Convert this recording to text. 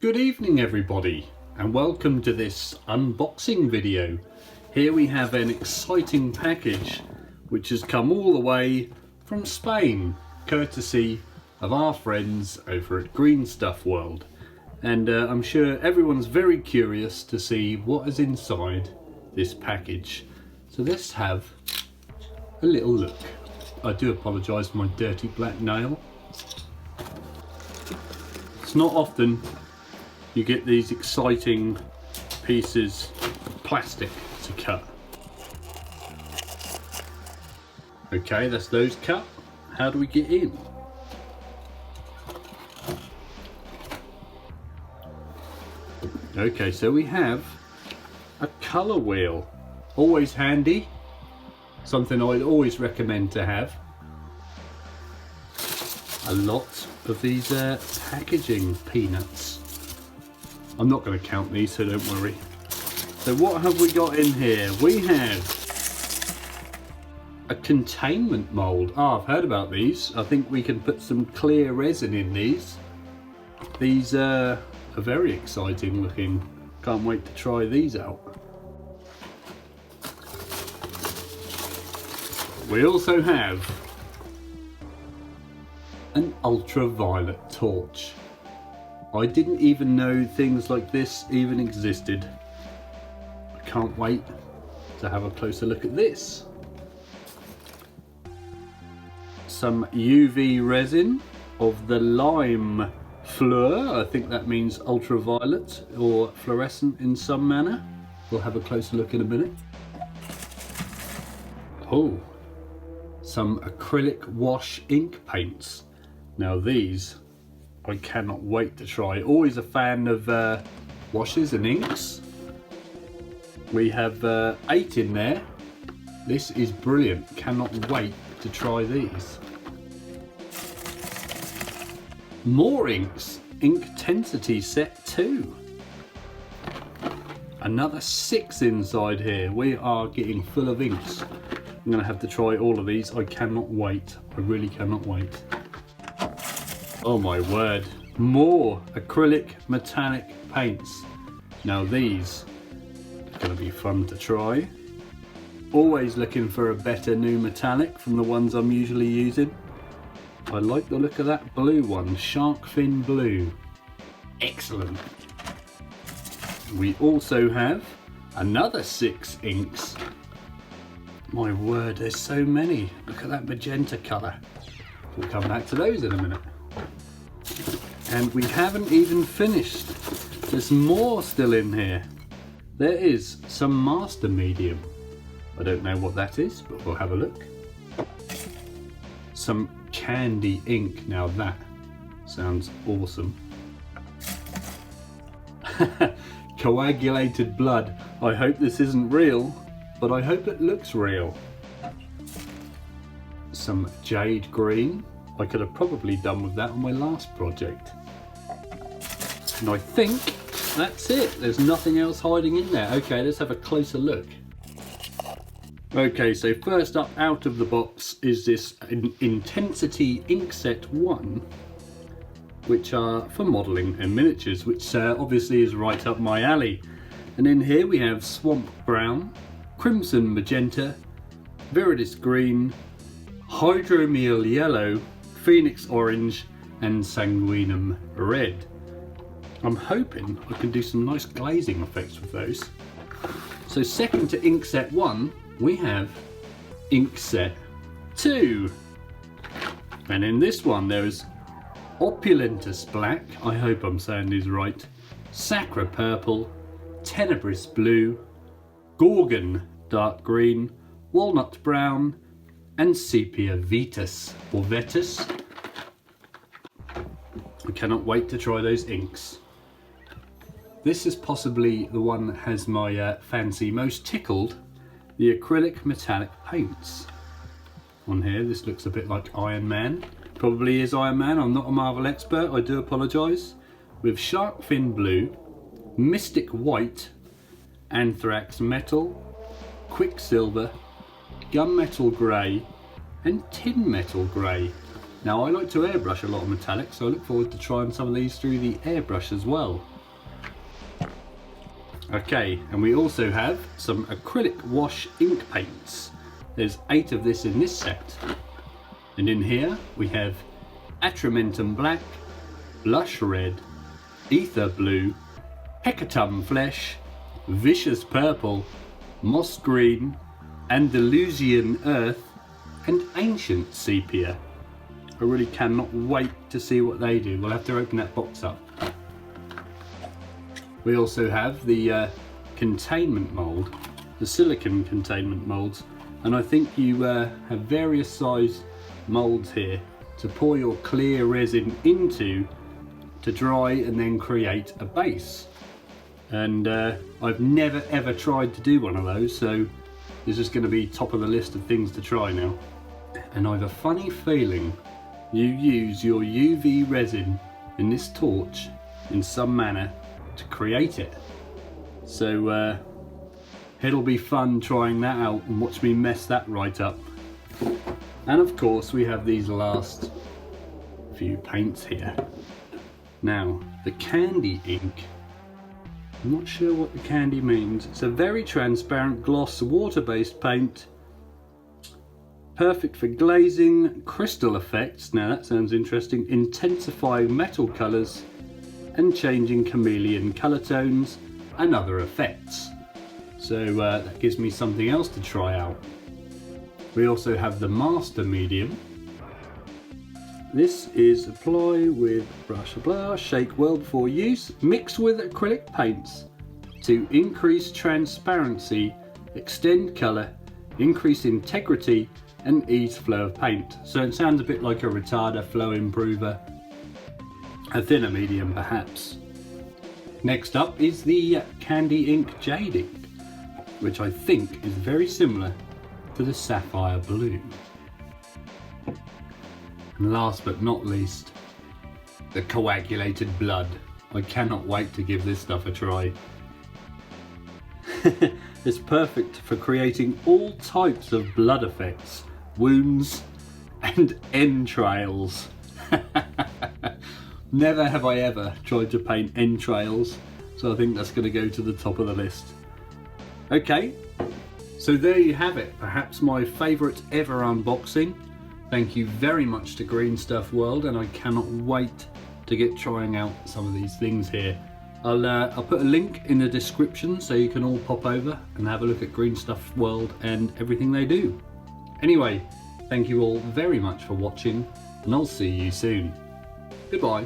Good evening everybody, and welcome to this unboxing video. Here we have an exciting package which has come all the way from Spain, courtesy of our friends over at Green Stuff World. And I'm sure everyone's very curious to see what is inside this package. So let's have a little look. I do apologise for my dirty black nail. It's not often you get these exciting pieces of plastic to cut. Okay, that's those cut. How do we get in? Okay, so we have a colour wheel. Always handy. Something I'd always recommend to have. A lot of these packaging peanuts. I'm not going to count these, so don't worry. So what have we got in here? We have a containment mould. I've heard about these. I think we can put some clear resin in these. These are very exciting looking. Can't wait to try these out. We also have an ultraviolet torch. I didn't even know things like this even existed. I can't wait to have a closer look at this. Some UV resin of the lime fleur. I think that means ultraviolet or fluorescent in some manner. We'll have a closer look in a minute. Oh, some acrylic wash ink paints. Now these I cannot wait to try. Always a fan of washes and inks. We have 8 in there. This is brilliant. Cannot wait to try these. More inks. Inktensity set 2. Another 6 inside here. We are getting full of inks. I'm going to have to try all of these. I cannot wait. I really cannot wait. Oh my word, more acrylic metallic paints. Now these are going to be fun to try. Always looking for a better new metallic from the ones I'm usually using. I like the look of that blue one, shark fin blue. Excellent. We also have another 6 inks. My word, there's so many. Look at that magenta colour. We'll come back to those in a minute. And we haven't even finished. There's more still in here. There is some master medium. I don't know what that is, but we'll have a look. Some candy ink. Now that sounds awesome. Coagulated blood. I hope this isn't real, but I hope it looks real. Some jade green. I could have probably done with that on my last project. And I think that's it. There's nothing else hiding in there. Okay, let's have a closer look. Okay, so first up out of the box is this Intensity Ink Set 1, which are for modelling and miniatures, which obviously is right up my alley. And in here we have Swamp Brown, Crimson Magenta, Viridis Green, Hydromiel Yellow, Phoenix Orange and Sanguinum Red. I'm hoping I can do some nice glazing effects with those. So second to Ink Set 1 we have Ink Set 2. And in this one there is Opulentus Black, I hope I'm saying these right, Sacra Purple, Tenebris Blue, Gorgon Dark Green, Walnut Brown and Sepia Vetus or Vetus. I cannot wait to try those inks. This is possibly the one that has my fancy most tickled, the acrylic metallic paints. On here this looks a bit like Iron Man. Probably is Iron Man, I'm not a Marvel expert, I do apologise. With Shark Fin Blue, Mystic White, Anthrax Metal, Quicksilver, Gunmetal Grey and Tin Metal Grey. Now I like to airbrush a lot of metallics, so I look forward to trying some of these through the airbrush as well. Okay, and we also have some acrylic wash ink paints. There's 8 of this in this set. And in here we have Atramentum Black, Blush Red, Ether Blue, Hecatum Flesh, Vicious Purple, Moss Green, Andalusian Earth, and Ancient Sepia. I really cannot wait to see what they do. We'll have to open that box up. We also have the containment mould, the silicone containment moulds, and I think you have various size moulds here to pour your clear resin into to dry and then create a base. And I've never ever tried to do one of those, so this is going to be top of the list of things to try now. And I have a funny feeling you use your UV resin in this torch in some manner to create it. So it'll be fun trying that out and watch me mess that right up. And of course we have these last few paints here. Now the candy ink, I'm not sure what the candy means. It's a very transparent gloss water-based paint, perfect for glazing, crystal effects, now that sounds interesting, intensifying metal colours and changing chameleon colour tones and other effects. So that gives me something else to try out. We also have the master medium. This is apply with brush, blah, shake well before use, mix with acrylic paints to increase transparency, extend colour, increase integrity and ease flow of paint. So it sounds a bit like a retarder, flow improver, a thinner medium perhaps. Next up is the candy ink jade ink, which I think is very similar to the sapphire blue. And last but not least, the coagulated blood. I cannot wait to give this stuff a try. It's perfect for creating all types of blood effects, wounds and entrails. Never have I ever tried to paint entrails, so I think that's going to go to the top of the list. Okay, so there you have it, perhaps my favourite ever unboxing. Thank you very much to Green Stuff World, and I cannot wait to get trying out some of these things here. I'll put a link in the description so you can all pop over and have a look at Green Stuff World and everything they do. Anyway, thank you all very much for watching, and I'll see you soon. Goodbye.